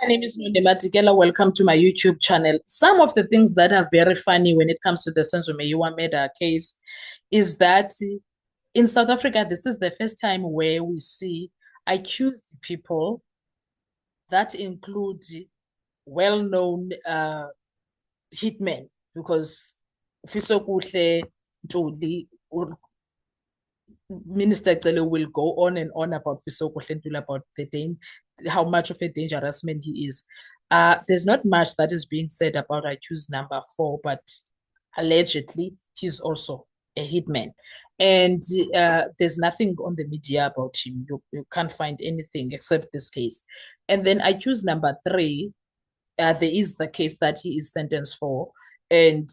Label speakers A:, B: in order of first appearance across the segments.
A: My name is Nonde Matikela. Welcome to my YouTube channel. Some of the things that are very funny when it comes to the Senzo Meyiwa murder case is that in South Africa, this is the first time where we see accused people that include well-known hitmen, because Fisokuhle Ntuli or Minister Cele will go on and on about Fisokuhle Ntuli, about how much of a dangerous man he is. There's not much that is being said about accused number 4, but allegedly he's also a hitman. And there's nothing on the media about him. You can't find anything except this case. And then accused number 3, there is the case that he is sentenced for, and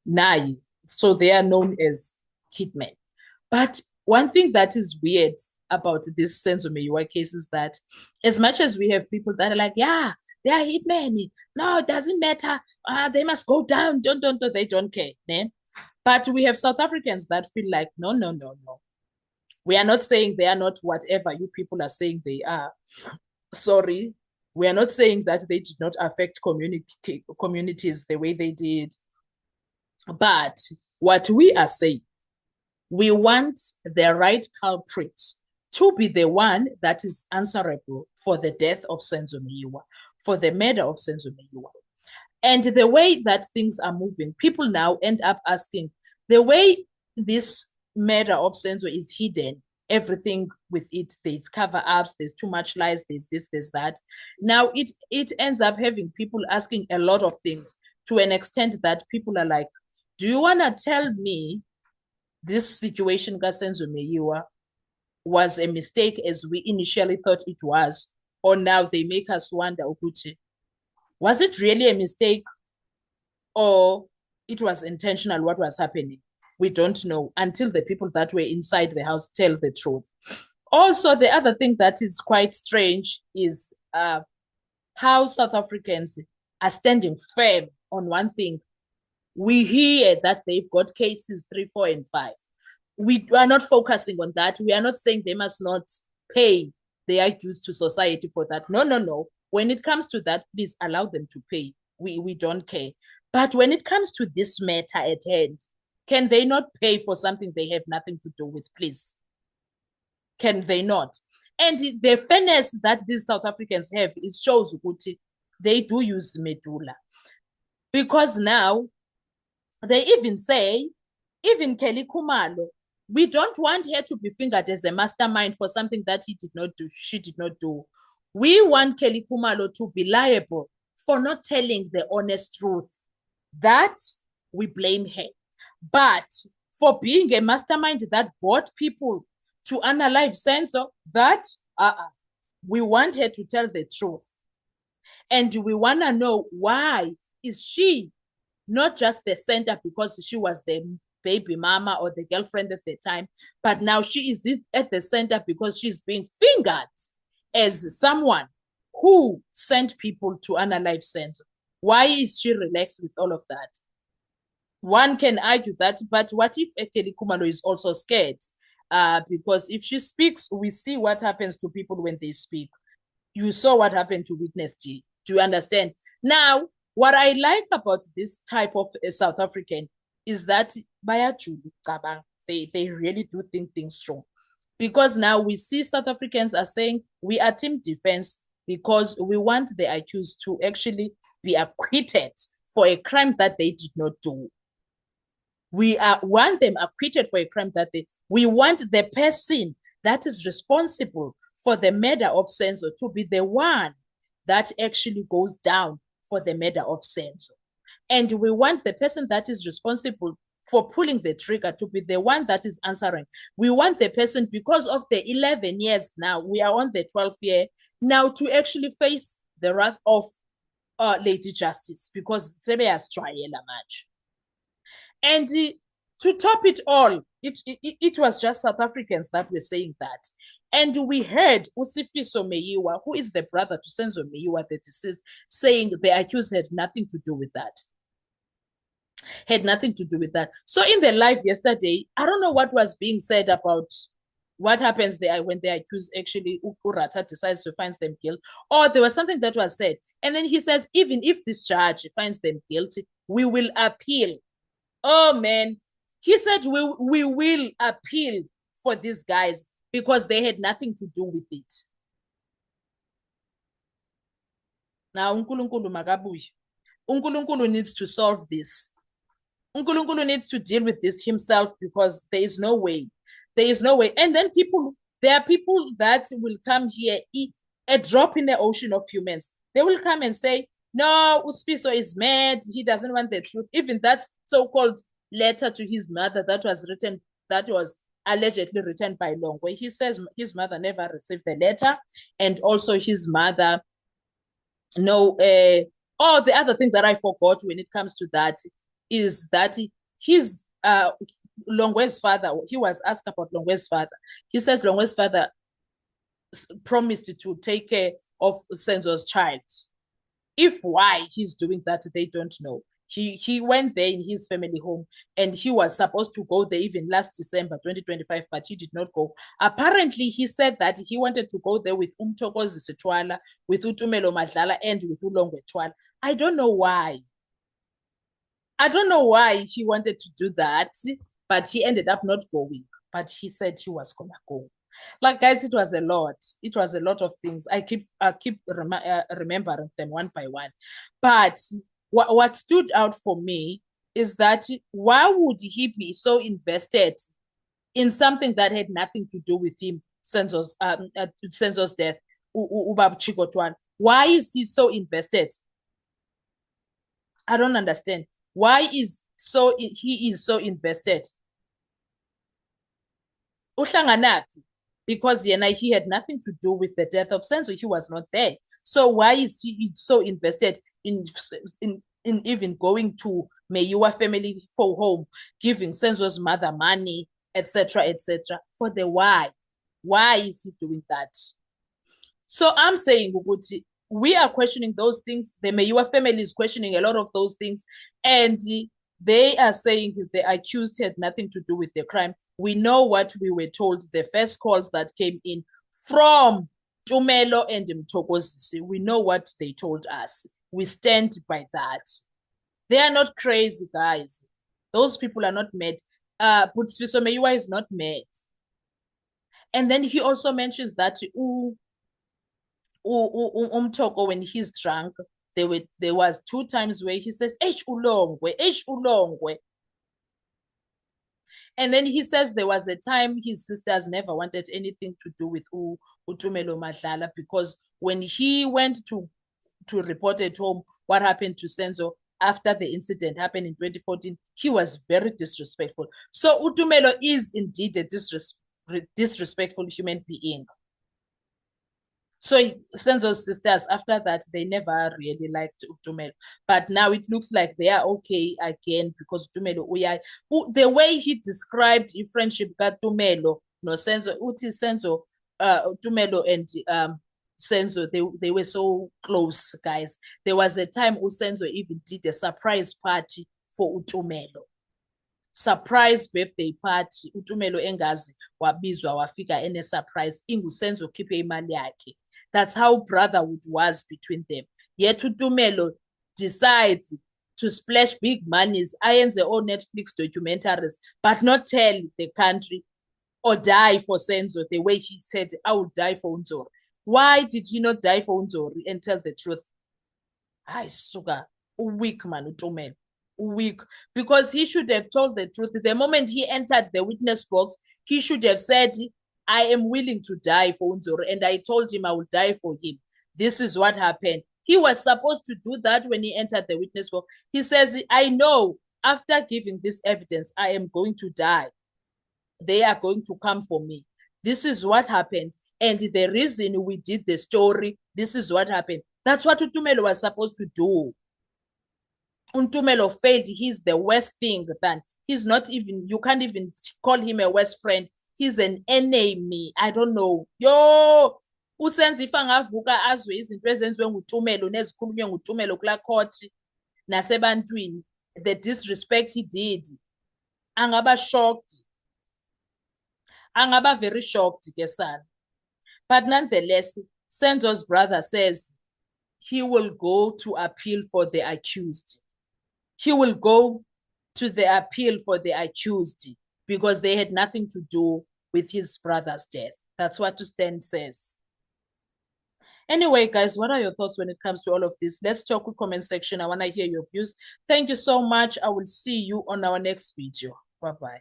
A: Nai. So they are known as hitmen. But one thing that is weird about this Senzo Meyiwa case is that as much as we have people that are like, yeah, they are hitmen. No, it doesn't matter. They must go down. Don't. They don't care. Ne? But we have South Africans that feel like, no. We are not saying they are not whatever you people are saying they are. Sorry. We are not saying that they did not affect communities the way they did. But what we are saying, we want the right culprit to be the one that is answerable for the death of Senzo Meyiwa, for the murder of Senzo Meyiwa. And the way that things are moving, people now end up asking, the way this murder of Senzo is hidden, everything with it, there's cover-ups, there's too much lies, there's this, there's that. Now it ends up having people asking a lot of things, to an extent that people are like, do you want to tell me this situation Senzo Meyiwa was a mistake as we initially thought it was, or now they make us wonder, Okuchi, was it really a mistake, or it was intentional what was happening? We don't know until the people that were inside the house tell the truth. Also, the other thing that is quite strange is how South Africans are standing firm on one thing. We hear that they've got cases 3, 4, and 5. We are not focusing on that. We are not saying they must not pay their dues to society for that. No. When it comes to that, please allow them to pay. We don't care. But when it comes to this matter at hand, can they not pay for something they have nothing to do with, please? Can they not? And the fairness that these South Africans have is shows they do use medulla. Because now they even say, even Kelly Khumalo, we don't want her to be fingered as a mastermind for something that she did not do. We want Kelly Khumalo to be liable for not telling the honest truth. That we blame her. But for being a mastermind that brought people to unalive Senzo, that we want her to tell the truth. And we want to know, why is she not just the center because she was the baby mama or the girlfriend at the time, but now she is at the center because she's being fingered as someone who sent people to unalive Senzo. Why is she relaxed with all of that? One can argue that, but what if Kelly Khumalo is also scared? Because if she speaks, we see what happens to people when they speak. You saw what happened to Witness G. Do you understand? Now, what I like about this type of South African is that they really do think things through. Because now we see South Africans are saying we are team defense because we want the accused to actually be acquitted for a crime that they did not do. We want them acquitted for a crime that we want the person that is responsible for the murder of Senzo to be the one that actually goes down for the murder of Senzo. And we want the person that is responsible for pulling the trigger to be the one that is answering. We want the person, because of the 11 years now, we are on the 12th year, now to actually face the wrath of Lady Justice, because Tsebe has tried much. And to top it all, it was just South Africans that were saying that. And we heard Usifiso Meyiwa, who is the brother to Senzo Meyiwa, the deceased, saying the accused had nothing to do with that. Had nothing to do with that. So in the live yesterday, I don't know what was being said about what happens there when they accuse actually Urata decides to find them guilty? Or there was something that was said. And then he says, even if this judge finds them guilty, we will appeal. Oh, man. He said, we will appeal for these guys because they had nothing to do with it. Now, uNkulunkulu makabuye. uNkulunkulu needs to solve this. uNkulunkulu needs to deal with this himself because there is no way. There is no way. And then there are people that will come here, a drop in the ocean of humans. They will come and say, no, Uspiso is mad. He doesn't want the truth. Even that so-called letter to his mother that was allegedly written by Longwe. He says his mother never received the letter. And also his mother, the other thing that I forgot when it comes to that is that his Longwe's father, he was asked about Longwe's father. He says Longwe's father promised to take care of Senzo's child. If why he's doing that, they don't know. He went there in his family home and he was supposed to go there even last December 2025, but he did not go. Apparently, he said that he wanted to go there with Umtokozi Sitwala, with Utumelo Madlala, and with Ulongwe Twala. I don't know why. I don't know why he wanted to do that, but he ended up not going. But he said he was gonna go. Like, guys, it was a lot. It was a lot of things. I keep remembering them one by one. But what stood out for me is that why would he be so invested in something that had nothing to do with him, Senzo's death, Ubab Chikotwan? Why is he so invested? I don't understand. Why is he so invested? Uhlanganapi, because he had nothing to do with the death of Senzo. He was not there. So why is he so invested in even going to Meyiwa family for home, giving Senzo's mother money, etc., etc. for the why? Why is he doing that? So I'm saying, we are questioning those things. The Meyiwa family is questioning a lot of those things, and they are saying the accused had nothing to do with the crime. We know what we were told, the first calls that came in from Tumelo and Mtokozisi. We know what they told us. We stand by that. They are not crazy, guys. Those people are not mad. Putsifiso Meyiwa is not mad. And then he also mentions that Umtoko, when he's drunk, there was 2 times where he says, H ulongwe. And then he says there was a time his sisters never wanted anything to do with Utumelo Madlala, because when he went to report at home what happened to Senzo after the incident happened in 2014, he was very disrespectful. So Utumelo is indeed a disrespectful human being. So Senzo's sisters, after that, they never really liked Utumelo. But now it looks like they are okay again because Utumelo, the way he described the friendship with Utumelo, no Senzo, Senzo, Utumelo and Senzo, they were so close, guys. There was a time Senzo even did a surprise party for Utumelo. Surprise birthday party. Utumelo engazi wabizwa wafika ene surprise. Senzo khiphe imali yakhe. That's how brotherhood was between them. Yet Utumelo decides to splash big monies, ayenze all Netflix documentaries, but not tell the country or die for Senzo the way he said, I will die for Unzori. Why did he not die for Unzori and tell the truth? Ay, sugar, weak man, Utumelo. Weak, because he should have told the truth. The moment he entered the witness box, he should have said, I am willing to die for Unzori, and I told him I will die for him. This is what happened. He was supposed to do that when he entered the witness box. He says, I know after giving this evidence, I am going to die. They are going to come for me. This is what happened. And the reason we did the story, this is what happened. That's what Utumelo was supposed to do. Untumelo failed. He's the worst thing than, he's not even, you can't even call him a worst friend. He's an enemy. I don't know. Yo, usenza if angavuka azwe izinto ezenziwe nguTumelo nezikhulunywe nguTumelo kula court nasebantwini, the disrespect he did, angaba shocked. Angaba very shocked ke sana. But nonetheless, Senzo's brother says he will go to appeal for the accused. He will go to the appeal for the accused because they had nothing to do with his brother's death. That's what Stan says. Anyway, guys, what are your thoughts when it comes to all of this? Let's talk with comment section. I want to hear your views. Thank you so much. I will see you on our next video. Bye-bye.